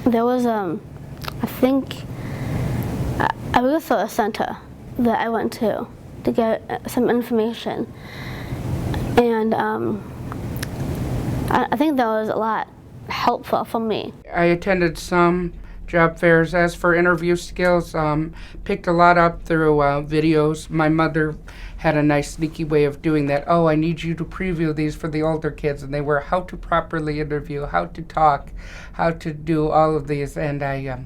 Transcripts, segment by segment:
There was, I think, I was at a center that I went to get some information, and I think that was a lot helpful for me. I attended some job fairs. As for interview skills, picked a lot up through videos. My mother had a nice sneaky way of doing that. Oh, I need you to preview these for the older kids, and they were how to properly interview, how to talk, how to do all of these, and I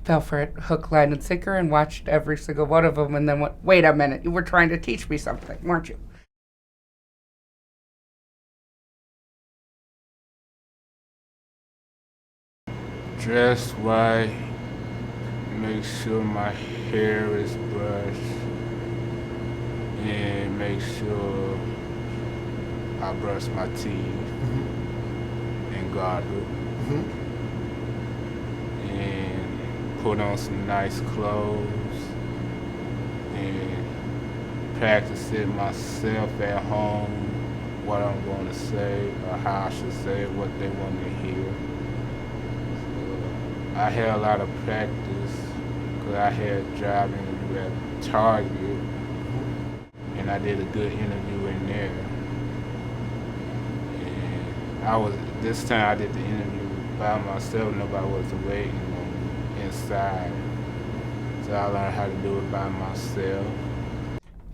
fell for it hook, line, and sinker and watched every single one of them and then went, wait a minute, you were trying to teach me something, weren't you? Dress right, make sure my hair is brushed, and make sure I brush my teeth and gargle, and put on some nice clothes, and practice it myself at home, what I'm going to say, or how I should say it, what they want to hear. I had a lot of practice because I had a job interview at Target, and I did a good interview in there. And this time I did the interview by myself, nobody was waiting on me inside. So I learned how to do it by myself.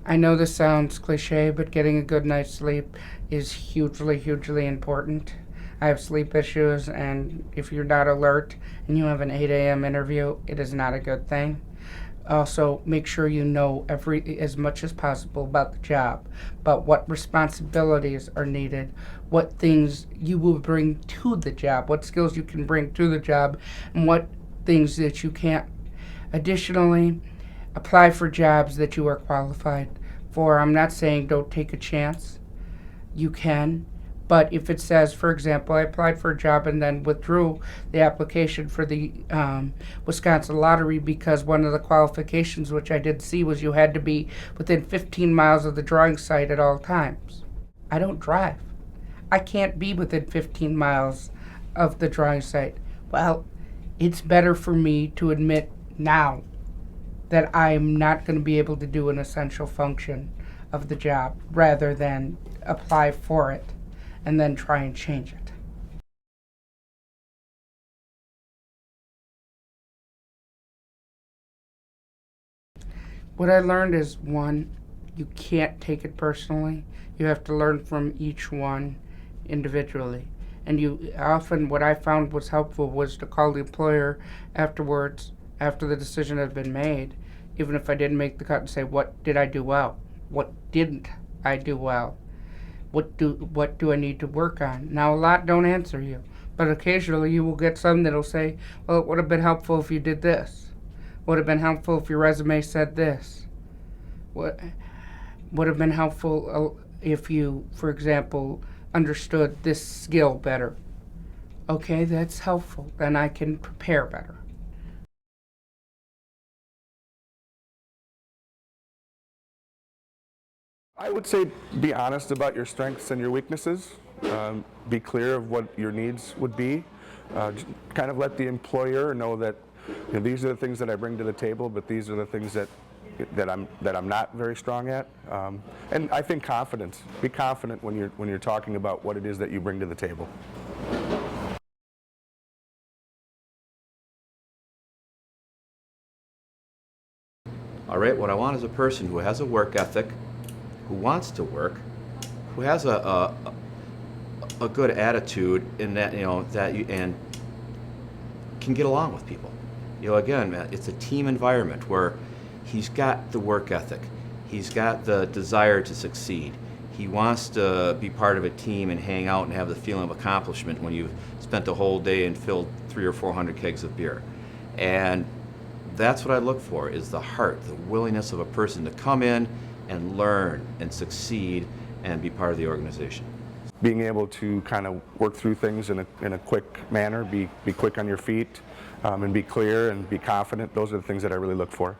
I know this sounds cliche, but getting a good night's sleep is hugely, hugely important. I have sleep issues, and if you're not alert and you have an 8 a.m. interview, it is not a good thing. Also, make sure you know as much as possible about the job, about what responsibilities are needed, what things you will bring to the job, what skills you can bring to the job, and what things that you can't. Additionally, apply for jobs that you are qualified for. I'm not saying don't take a chance. You can. But if it says, for example, I applied for a job and then withdrew the application for the Wisconsin lottery because one of the qualifications, which I did see, was you had to be within 15 miles of the drawing site at all times. I don't drive. I can't be within 15 miles of the drawing site. Well, it's better for me to admit now that I'm not going to be able to do an essential function of the job rather than apply for it and then try and change it. What I learned is, one, you can't take it personally. You have to learn from each one individually. And what I found was helpful was to call the employer afterwards, after the decision had been made, even if I didn't make the cut, and say, what did I do well? What didn't I do well? What do I need to work on? Now, a lot don't answer you, but occasionally you will get some that'll say, well, it would have been helpful if you did this. Would have been helpful if your resume said this. What would have been helpful if you, for example, understood this skill better. Okay, that's helpful. Then I can prepare better. I would say be honest about your strengths and your weaknesses. Be clear of what your needs would be. Kind of let the employer know that these are the things that I bring to the table, but these are the things that I'm not very strong at. And I think confidence. Be confident when you're talking about what it is that you bring to the table. All right, what I want is a person who has a work ethic, who wants to work, who has a good attitude in that, and can get along with people. Again, it's a team environment where he's got the work ethic, he's got the desire to succeed, he wants to be part of a team and hang out and have the feeling of accomplishment when you've spent the whole day and filled 300 or 400 kegs of beer. And that's what I look for, is the heart, the willingness of a person to come in and learn and succeed and be part of the organization. Being able to kind of work through things in a quick manner, be quick on your feet, and be clear and be confident, those are the things that I really look for.